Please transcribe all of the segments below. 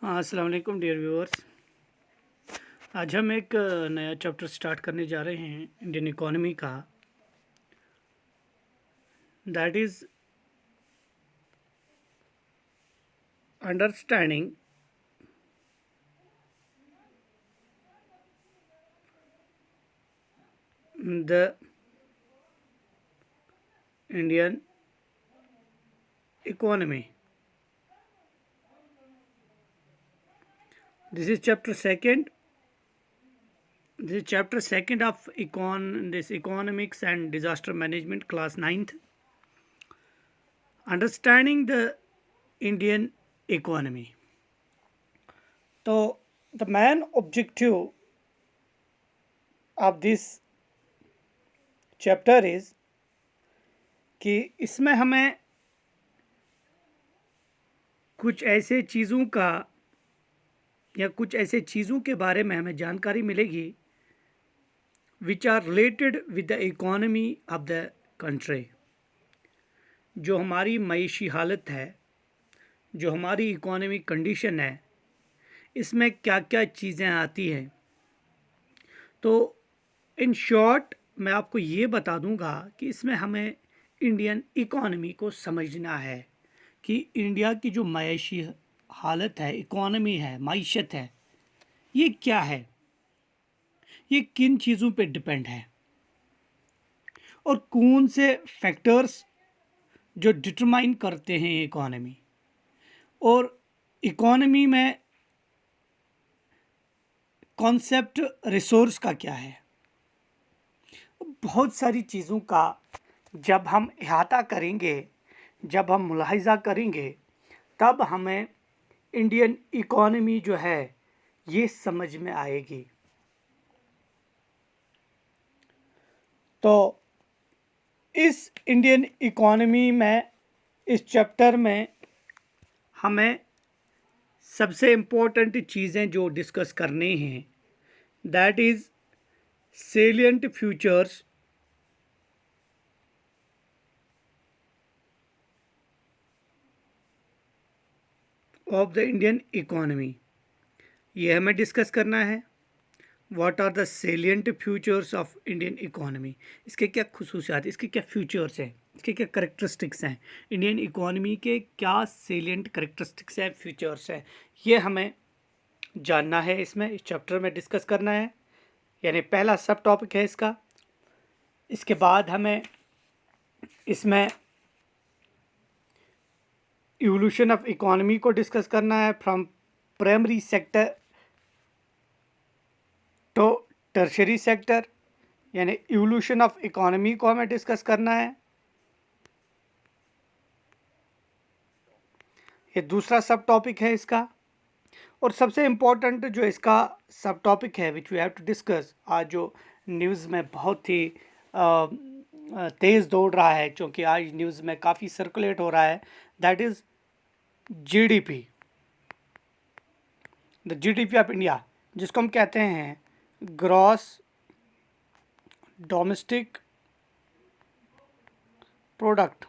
हाँ, अस्सलाम वालेकुम डियर व्यूअर्स। आज हम एक नया चैप्टर स्टार्ट करने जा रहे हैं इंडियन इकोनॉमी का। That is understanding the Indian economy. This is chapter second. This is chapter second of this economics and disaster management class ninth. Understanding the Indian economy. So the main objective of this chapter is कि इसमें हमें कुछ ऐसे चीज़ों का या कुछ ऐसे चीज़ों के बारे में हमें जानकारी मिलेगी which are related with the economy of the country. जो हमारी मईशी हालत है, जो हमारी इकोनॉमी कंडीशन है, इसमें क्या क्या चीज़ें आती हैं। तो इन शॉर्ट मैं आपको ये बता दूंगा कि इसमें हमें इंडियन इकोनॉमी को समझना है कि इंडिया की जो मईशी हालत है, इकोनॉमी है, मईशत है, ये क्या है, ये किन चीज़ों पे डिपेंड है और कौन से फैक्टर्स जो डिटरमाइन करते हैं इकोनॉमी। और इकोनॉमी में कॉन्सेप्ट रिसोर्स का क्या है। बहुत सारी चीज़ों का जब हम इहाता करेंगे, जब हम मुलाहिजा करेंगे, तब हमें इंडियन इकोनॉमी जो है ये समझ में आएगी। तो इस इंडियन इकोनॉमी में, इस चैप्टर में हमें सबसे इम्पोर्टेंट चीज़ें जो डिस्कस करनी हैं, that is salient features of the Indian economy. ये हमें डिस्कस करना है। What are the salient features of Indian economy, इसके क्या खसूसियात, इसके क्या फ्यूचर्स हैं, इसके क्या करेक्टरिस्टिक्स हैं, इंडियन इकोनॉमी के क्या सेलिएंट करेक्टरिस्टिक्स हैं, फ्यूचर्स हैं, ये हमें जानना है। इसमें इस चैप्टर में डिस्कस करना है, यानी पहला सब टॉपिक है इसका। इसके बाद हमें इसमें इवोल्यूशन ऑफ इकोनॉमी को डिस्कस करना है, from primary sector to tertiary sector, यानी इवोल्यूशन ऑफ इकोनॉमी को हमें डिस्कस करना है। ये दूसरा सब टॉपिक है इसका। और सबसे इम्पोर्टेंट जो इसका सब टॉपिक है which we have to discuss, आज जो न्यूज़ में बहुत ही तेज़ दौड़ रहा है, क्योंकि आज न्यूज़ में काफ़ी सर्कुलेट हो रहा है, that is GDP, the GDP of India, जिसको हम कहते हैं ग्रॉस डोमेस्टिक प्रोडक्ट।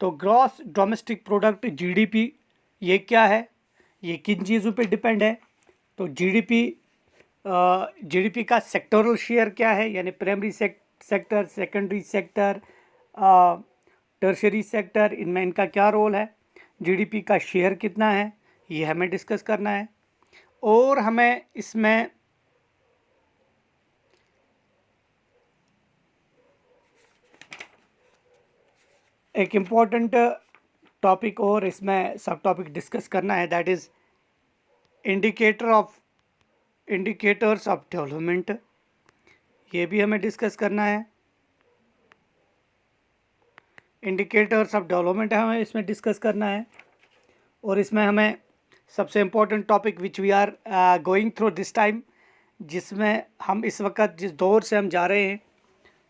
तो ग्रॉस डोमेस्टिक प्रोडक्ट, जीडीपी, ये क्या है, ये किन चीज़ों पे डिपेंड है। तो जीडीपी का सेक्टोरल शेयर क्या है, यानी primary sector, secondary sector, tertiary sector, इनमें इनका क्या रोल है, जीडीपी का शेयर कितना है, ये हमें डिस्कस करना है। और हमें इसमें एक इम्पॉर्टेंट टॉपिक और इसमें सब टॉपिक डिस्कस करना है, that is indicators of development, ये भी हमें डिस्कस करना है। इंडिकेटर्स ऑफ डेवलपमेंट हमें इसमें डिस्कस करना है। और इसमें हमें सबसे important topic which we are going through this time, जिसमें हम इस वक्त जिस दौर से हम जा रहे हैं,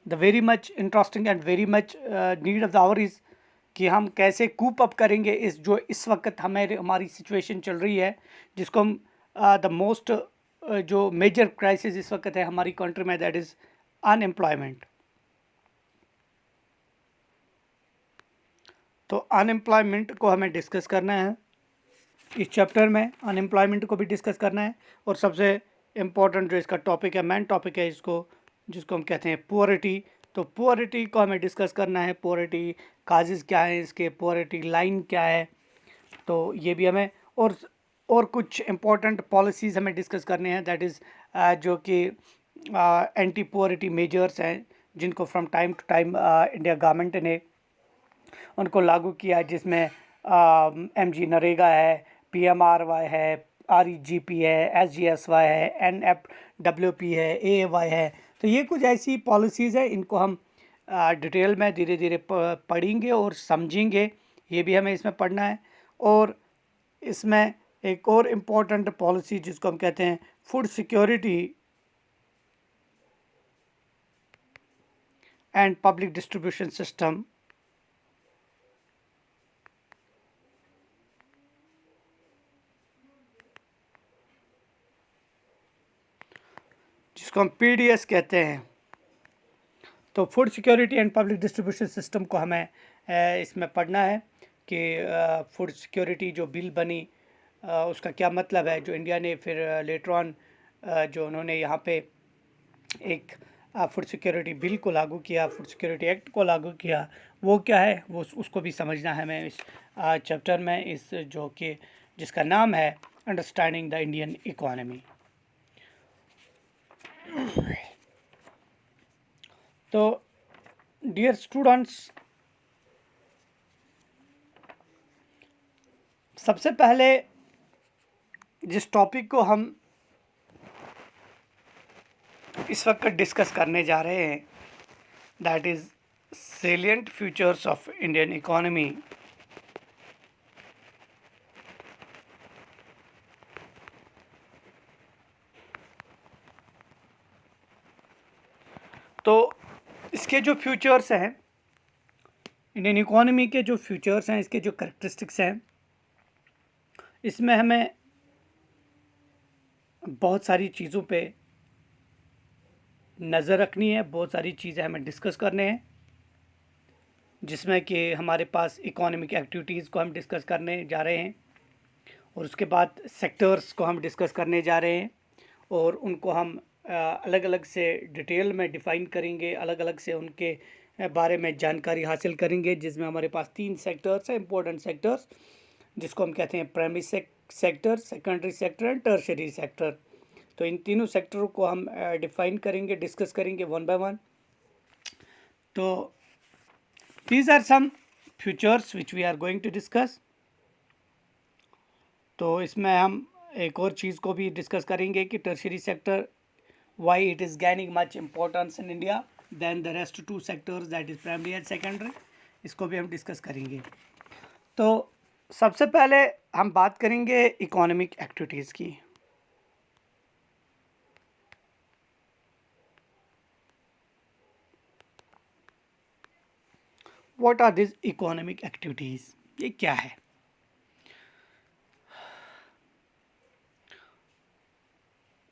the very much interesting and very much need of the our is कि हम कैसे कूप अप करेंगे इस जो इस वक्त हमारी सिचुएशन चल रही है, जिसको हम द मोस्ट जो मेजर क्राइसिस इस वक्त है हमारी कंट्री में, दैट इज़ अनएम्प्लॉयमेंट। तो अनएम्प्लॉयमेंट को हमें डिस्कस करना है इस चैप्टर में, अनएम्प्लॉयमेंट को भी डिस्कस करना है। और सबसे इम्पोर्टेंट जो इसका टॉपिक है, मेन टॉपिक है इसको, जिसको हम कहते हैं पुअरिटी। तो पुअरिटी को हमें डिस्कस करना है, पुअरिटी काजेज़ क्या है इसके, पुअरिटी लाइन क्या है, तो ये भी हमें। और कुछ इम्पोर्टेंट पॉलिसीज़ हमें डिस्कस करने हैं, दैट इज़ जो कि एंटी पुअरिटी मेजर्स हैं जिनको from time to time India government ने उनको लागू किया है, जिसमें MG नरेगा है, PMRY है, REGP है, SGSY है, NFWP है, AAY है। तो ये कुछ ऐसी पॉलिसीज़ हैं, इनको हम डिटेल में धीरे धीरे पढ़ेंगे और समझेंगे, ये भी हमें इसमें पढ़ना है। और इसमें एक और इम्पोर्टेंट पॉलिसी जिसको हम कहते हैं food security and public distribution system, जिसको हम PDS कहते हैं। तो food security and public distribution system को हमें इसमें पढ़ना है कि फूड सिक्योरिटी जो बिल बनी उसका क्या मतलब है, जो इंडिया ने फिर लेटर ऑन जो उन्होंने यहाँ पे एक फूड सिक्योरिटी बिल को लागू किया, फूड सिक्योरिटी एक्ट को लागू किया, वो क्या है, वो उसको भी समझना है हमें इस चैप्टर में, इस जो कि जिसका नाम है अंडरस्टैंडिंग द इंडियन इकोनॉमी। तो डियर स्टूडेंट्स, सबसे पहले जिस टॉपिक को हम इस वक्त डिस्कस करने जा रहे हैं, that is salient features of Indian economy. तो इसके जो फ्यूचर्स हैं, इंडियन इकोनॉमी के जो फ्यूचर्स हैं, इसके जो करेक्टरिस्टिक्स हैं, इसमें हमें बहुत सारी चीज़ों पे नज़र रखनी है, बहुत सारी चीज़ें हमें डिस्कस करने हैं, जिसमें कि हमारे पास इकोनॉमिक एक्टिविटीज़ को हम डिस्कस करने जा रहे हैं, और उसके बाद सेक्टर्स को हम डिस्कस करने जा रहे हैं, और उनको हम अलग अलग से डिटेल में डिफ़ाइन करेंगे, अलग अलग से उनके बारे में जानकारी हासिल करेंगे, जिसमें हमारे पास 3 सेक्टर्स हैं, इंपॉर्टेंट सेक्टर्स, जिसको हम कहते हैं primary sector, secondary sector and tertiary sector. तो इन तीनों सेक्टरों को हम डिफ़ाइन करेंगे, डिस्कस करेंगे वन बाय वन। तो these are some features which we are going to discuss। तो इसमें हम एक और चीज़ को भी डिस्कस करेंगे कि tertiary sector why it is gaining much importance in India than the rest 2 sectors, that is primary and secondary, इसको भी हम डिस्कस करेंगे। तो सबसे पहले हम बात करेंगे इकोनॉमिक एक्टिविटीज़ की। What are this economic activities, ये क्या है?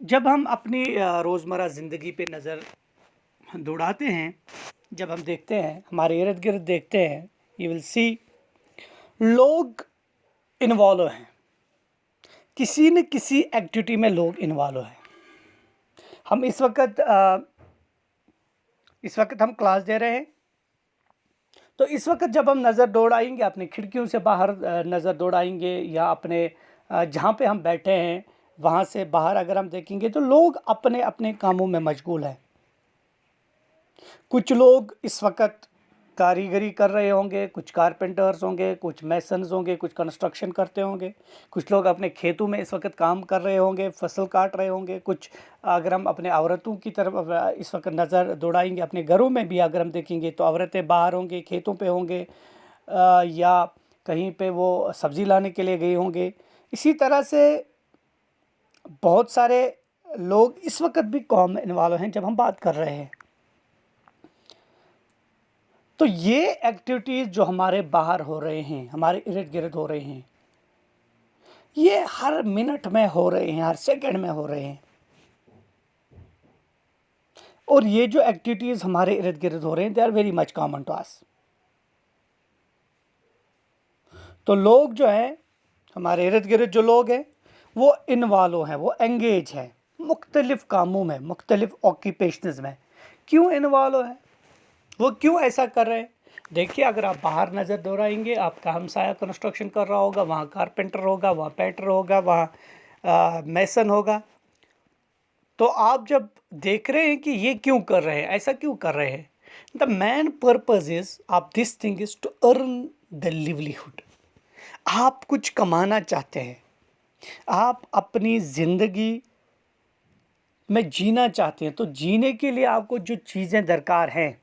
जब हम अपनी रोज़मर्रा ज़िंदगी पे नज़र दौड़ाते हैं, जब हम देखते हैं, हमारे इर्द गिर्द देखते हैं, यू विल सी लोग इन्वॉल्व हैं, किसी न किसी एक्टिविटी में लोग इन्वॉल्व हैं। हम इस वक्त हम क्लास दे रहे हैं, तो इस वक्त जब हम नज़र दौड़ाएंगे, अपनी खिड़कियों से बाहर नज़र दौड़ाएंगे, या अपने जहाँ पे हम बैठे हैं वहाँ से बाहर अगर हम देखेंगे, तो लोग अपने अपने कामों में मशगूल हैं। कुछ लोग इस वक्त कारीगरी कर रहे होंगे, कुछ कारपेंटर्स होंगे, कुछ मैसन्स होंगे, कुछ कंस्ट्रक्शन करते होंगे, कुछ लोग अपने खेतों में इस वक्त काम कर रहे होंगे, फसल काट रहे होंगे, कुछ अगर हम अपने औरतों की तरफ इस वक्त नज़र दौड़ाएंगे, अपने घरों में भी अगर हम देखेंगे तो औरतें बाहर होंगी, खेतों पे होंगे, या कहीं पे वो सब्ज़ी लाने के लिए गए होंगे। इसी तरह से बहुत सारे लोग इस वक्त भी काम में इन्वॉल्व हैं जब हम बात कर रहे हैं। तो ये एक्टिविटीज़ जो हमारे बाहर हो रहे हैं, हमारे इर्द गिर्द हो रहे हैं, ये हर मिनट में हो रहे हैं, हर सेकंड में हो रहे हैं। और ये जो एक्टिविटीज़ हमारे इर्द गिर्द हो रहे हैं, they are very much common to us. तो लोग जो है, हमारे इर्द गिर्द जो लोग हैं वो इन्वॉल्व हैं, वो एंगेज हैं मुख्तलिफ कामों में, मुख्तलिफ ऑक्यूपेशंस में। क्यों इन्वॉल्व है, वो क्यों ऐसा कर रहे हैं? देखिए, अगर आप बाहर नज़र दौड़ाएंगे, आपका हमसाया कंस्ट्रक्शन कर रहा होगा, वहाँ कारपेंटर होगा, वहाँ पेंटर होगा, वहाँ मैसन होगा, तो आप जब देख रहे हैं कि ये क्यों कर रहे हैं, ऐसा क्यों कर रहे हैं, the main purpose is of this thing is to earn the livelihood. आप कुछ कमाना चाहते हैं, आप अपनी ज़िंदगी में जीना चाहते हैं, तो जीने के लिए आपको जो चीज़ें दरकार हैं,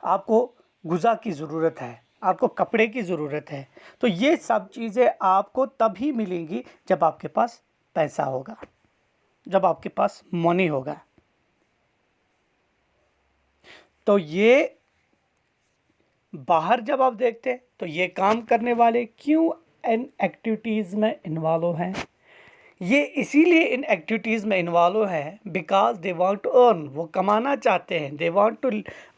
आपको गुज़ा की ज़रूरत है, आपको कपड़े की ज़रूरत है, तो ये सब चीज़ें आपको तभी मिलेंगी जब आपके पास पैसा होगा, जब आपके पास मनी होगा। तो ये बाहर जब आप देखते हैं तो ये काम करने वाले क्यों इन एक्टिविटीज़ में इन्वॉल्व हैं? ये इसीलिए इन एक्टिविटीज़ में इन्वॉल्व हैं because they want to earn, वो कमाना चाहते हैं, they want to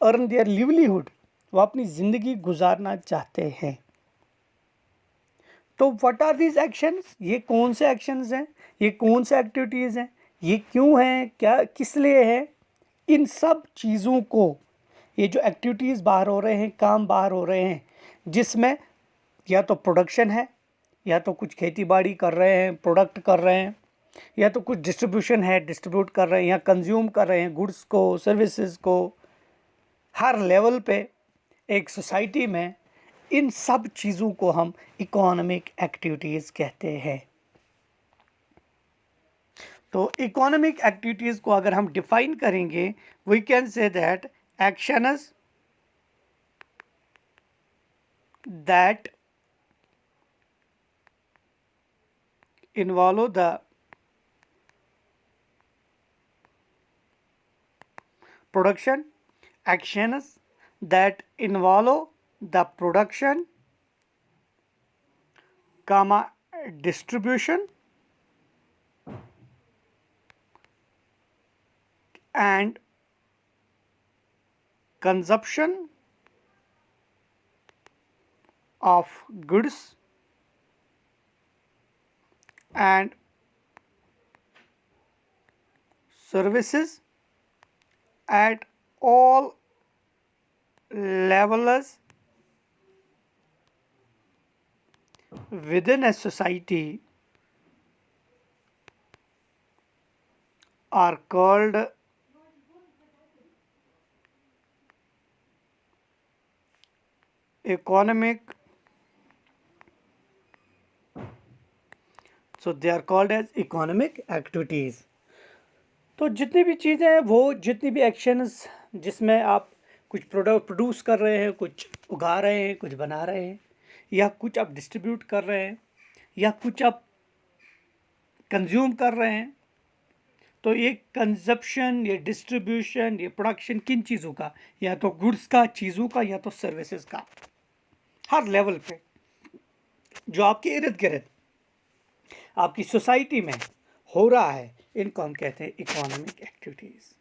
earn their livelihood, वो अपनी ज़िंदगी गुजारना चाहते हैं। तो व्हाट आर दीज एक्शंस, ये कौन से एक्शंस हैं, ये कौन से एक्टिविटीज़ हैं, ये क्यों हैं, क्या किस लिए है? इन सब चीज़ों को, ये जो एक्टिविटीज़ बाहर हो रहे हैं, काम बाहर हो रहे हैं, जिसमें या तो प्रोडक्शन है, या तो कुछ खेती बाड़ी कर रहे हैं, प्रोडक्ट कर रहे हैं, या तो कुछ डिस्ट्रीब्यूशन है, डिस्ट्रीब्यूट कर रहे हैं, या कंज्यूम कर रहे हैं गुड्स को, सर्विसेज को। हर लेवल पे एक सोसाइटी में इन सब चीज़ों को हम इकोनॉमिक एक्टिविटीज़ कहते हैं। तो इकोनॉमिक एक्टिविटीज़ को अगर हम डिफाइन करेंगे, we can say that actions that involve the production, actions that involve the production, comma, distribution and consumption of goods and services at all levels within a society are called economic, so they are called as economic activities। तो जितनी भी चीज़ें हैं, वो जितनी भी actions जिसमें आप कुछ प्रोडक्ट प्रोड्यूस कर रहे हैं, कुछ उगा रहे हैं, कुछ बना रहे हैं, या कुछ आप डिस्ट्रीब्यूट कर रहे हैं, या कुछ आप कंज्यूम कर रहे हैं, तो ये कंजप्शन, ये डिस्ट्रीब्यूशन, ये प्रोडक्शन किन चीज़ों का, या तो गुड्स का, चीज़ों का, या तो सर्विसेज का, हर लेवल पे जो आपके इर्द गिर्द आपकी सोसाइटी में हो रहा है, इनको हम कहते हैं इकोनॉमिक एक्टिविटीज़।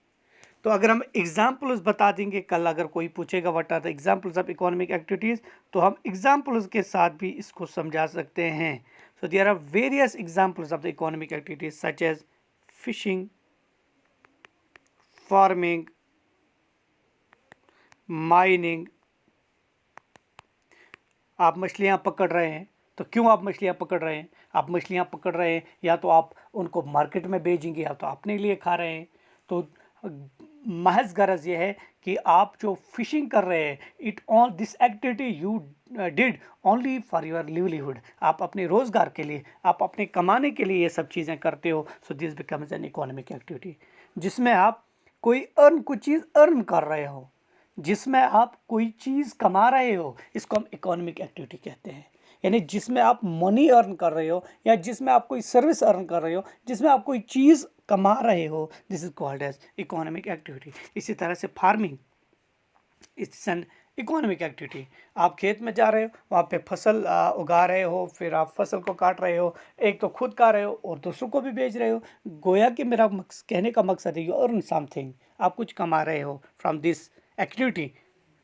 तो अगर हम एग्जाम्पल्स बता देंगे, कल अगर कोई पूछेगा what are the examples of economic activities, तो हम एग्जाम्पल्स के साथ भी इसको समझा सकते हैं। So there are various examples of the economic activities such as fishing, farming, mining. आप मछलियाँ पकड़ रहे हैं, तो क्यों आप मछलियाँ पकड़ रहे हैं? आप मछलियाँ पकड़ रहे हैं या तो आप उनको मार्केट में बेचेंगे, या तो अपने लिए खा रहे हैं। तो महज गरज ये है कि आप जो फिशिंग कर रहे हैं, it all this activity you did only for your livelihood, आप अपने रोज़गार के लिए, आप अपने कमाने के लिए ये सब चीज़ें करते हो। So this becomes N economic activity, जिसमें आप कोई कुछ चीज़ अर्न कर रहे हो, जिसमें आप कोई चीज़ कमा रहे हो, इसको हम इकोनॉमिक एक्टिविटी कहते हैं। यानी जिसमें आप मनी अर्न कर रहे हो, या जिसमें आप कोई सर्विस अर्न कर रहे हो, जिसमें आप कोई चीज़ कमा रहे हो, this is called as economic activity. इसी तरह से farming, it's an economic activity. आप खेत में जा रहे हो, वहाँ पे फसल उगा रहे हो, फिर आप फसल को काट रहे हो, एक तो खुद खा रहे हो और दूसरों को भी बेच रहे हो। गोया कि मेरा कहने का मकसद है यू अर्न समथिंग, आप कुछ कमा रहे हो फ्रॉम दिस एक्टिविटी।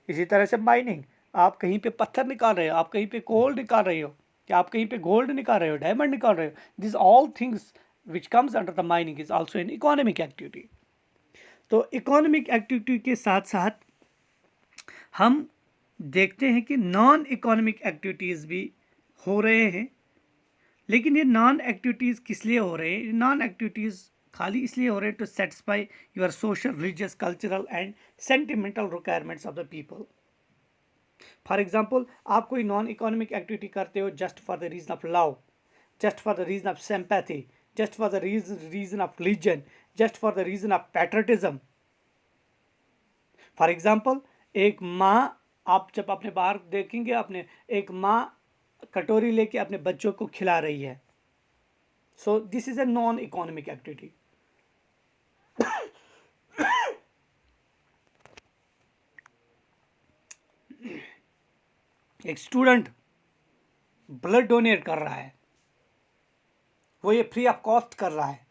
इसी तरह से माइनिंग, आप कहीं पे पत्थर निकाल रहे हो, आप कहीं पे कोल निकाल रहे हो, या आप कहीं पे गोल्ड निकाल रहे हो, डायमंड निकाल रहे हो, this all things which comes under the mining is also an economic activity. तो इकोनॉमिक एक्टिविटी के साथ साथ हम देखते हैं कि नॉन इकोनॉमिक एक्टिविटीज़ भी हो रहे हैं। लेकिन ये नॉन एक्टिविटीज़ किस लिए हो रहे हैं? नॉन एक्टिविटीज़ खाली इसलिए हो रहे हैं to satisfy your social, religious, cultural and sentimental requirements of the people. For example, आप कोई नॉन इकोनॉमिक एक्टिविटी करते हो just for the reason of love, just for the reason of sympathy, just for the reason of religion, just for the reason of patriotism. For example, एक माँ, आप जब अपने बाहर देखेंगे, अपने एक माँ कटोरी लेके अपने बच्चों को खिला रही है, so this is a non economic activity. एक स्टूडेंट ब्लड डोनेट कर रहा है, वो ये फ्री ऑफ कॉस्ट कर रहा है,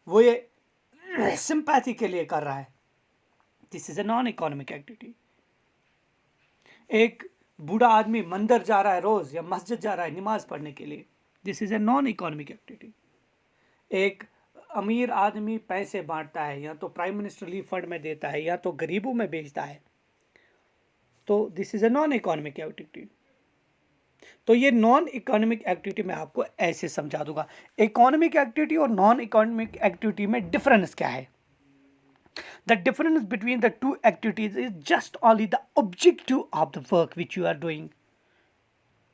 वो ये सिंपैथी के लिए कर रहा है, this is a non economic activity. एक बूढ़ा आदमी मंदिर जा रहा है रोज, या मस्जिद जा रहा है नमाज पढ़ने के लिए, this is a non economic activity. एक अमीर आदमी पैसे बांटता है, या तो प्राइम मिनिस्टर रिलीफ फंड में देता है, या तो गरीबों में बेचता है, तो this is a non economic activity. तो ये नॉन इकोनॉमिक एक्टिविटी मैं आपको ऐसे समझा दूंगा। इकोनॉमिक एक्टिविटी और नॉन इकोनॉमिक एक्टिविटी में डिफरेंस क्या है? The difference between the two activities is just only the objective of the work which you are doing.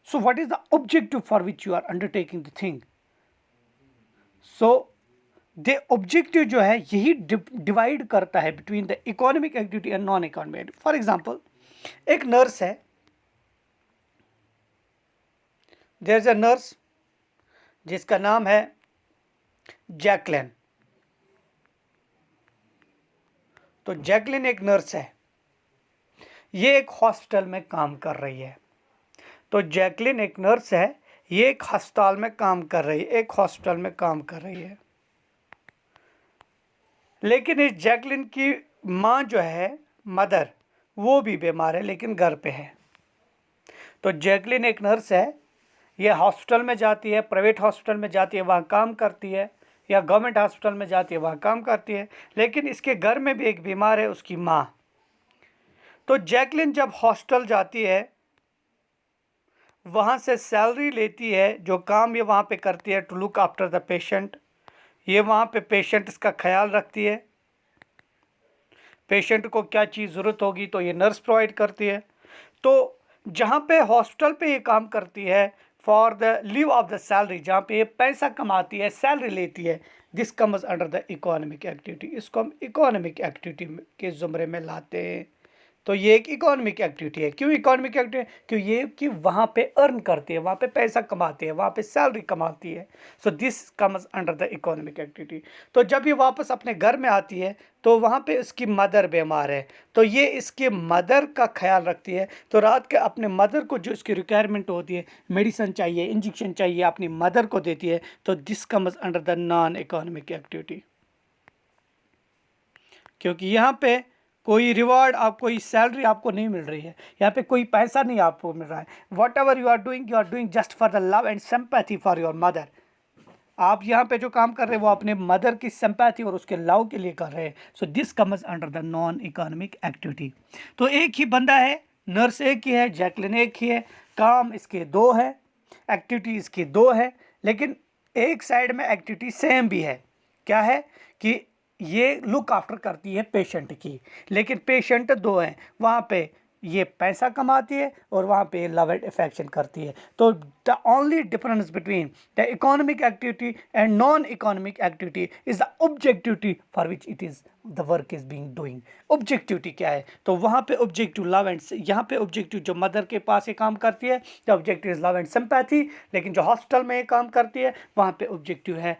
So what is the objective for which you are undertaking the thing? So the objective जो है यही divide करता है between the economic activity and non economic activity. For example, एक nurse है, there is a nurse जिसका नाम है जैकलिन। तो जैकलिन एक नर्स है, ये एक हॉस्पिटल में काम कर रही है। तो जैकलिन एक नर्स है, ये एक अस्पताल में काम कर रही है, एक हॉस्पिटल में काम कर रही है। लेकिन इस जैकलिन की माँ जो है, मदर, वो भी बीमार है लेकिन घर पे है। तो जैकलिन एक नर्स है, ये हॉस्पिटल में जाती है, प्राइवेट हॉस्पिटल में जाती है, वहाँ काम करती है, या गवर्नमेंट हॉस्पिटल में जाती है, वहाँ काम करती है। लेकिन इसके घर में भी एक बीमार है, उसकी माँ। तो जैकलिन जब हॉस्पिटल जाती है, वहाँ से सैलरी लेती है, जो काम ये वहाँ पे करती है to look after the patient. ये वहाँ पे पेशेंट्स का ख्याल रखती है, पेशेंट को क्या चीज़ ज़रूरत होगी तो ये नर्स प्रोवाइड करती है। तो जहाँ पे हॉस्पिटल पे ये काम करती है for the leave of the salary, जहाँ पे ये पैसा कमाती है, सैलरी लेती है, this comes under the economic activity. इसको हम इकोनॉमिक एक्टिविटी के ज़ुमरे में लाते हैं। तो ये एक इकोनॉमिक एक्टिविटी है। क्यों इकोनॉमिक एक्टिविटी? क्यों ये कि वहाँ पे अर्न करती है, वहाँ पे पैसा कमाती है, वहाँ पे सैलरी कमाती है। So this comes under the economic activity. तो जब ये वापस अपने घर में आती है, तो वहाँ पे उसकी मदर बीमार है, तो ये इसके मदर का ख्याल रखती है। तो रात के अपने मदर को जो इसकी रिक्वायरमेंट होती है, मेडिसिन चाहिए, इंजेक्शन चाहिए, अपनी मदर को देती है। तो this comes under the non economic activity. क्योंकि यहाँ पे कोई रिवॉर्ड, आप कोई सैलरी आपको नहीं मिल रही है, यहाँ पे कोई पैसा नहीं आपको मिल रहा है। Whatever you are doing just for the love and sympathy for your mother. आप यहाँ पे जो काम कर रहे हैं वो अपने मदर की सिंपैथी और उसके लव के लिए कर रहे हैं। So this comes under the non economic activity. तो एक ही बंदा है, नर्स एक ही है, जैकलिन एक ही है, काम इसके दो है, एक्टिविटी इसकी दो है, लेकिन एक साइड में एक्टिविटी सेम भी है। क्या है कि ये लुक आफ्टर करती है पेशेंट की, लेकिन पेशेंट दो हैं, वहाँ पे ये पैसा कमाती है और वहाँ पे लव एंड अफेक्शन करती है। तो the only difference between the economic activity and non economic activity is the objectivity for which it is the work is being doing. Objectivity क्या है? तो वहाँ पे ऑब्जेक्टिव लव एंड, यहाँ पे ऑब्जेक्टिव जो मदर के पास ये काम करती है, the objective is love and sympathy. लेकिन जो हॉस्पिटल में ये काम करती है, वहाँ पे ऑब्जेक्टिव है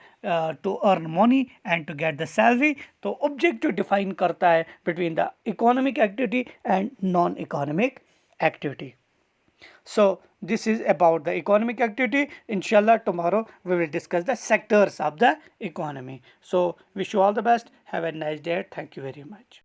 to earn money and to get the salary. तो ऑब्जेक्टिव डिफाइन करता है between the economic activity and non economic activity. So this is about the economic activity. Inshallah tomorrow we will discuss the sectors of the economy. So wish you all the best. Have a nice day. Thank you very much.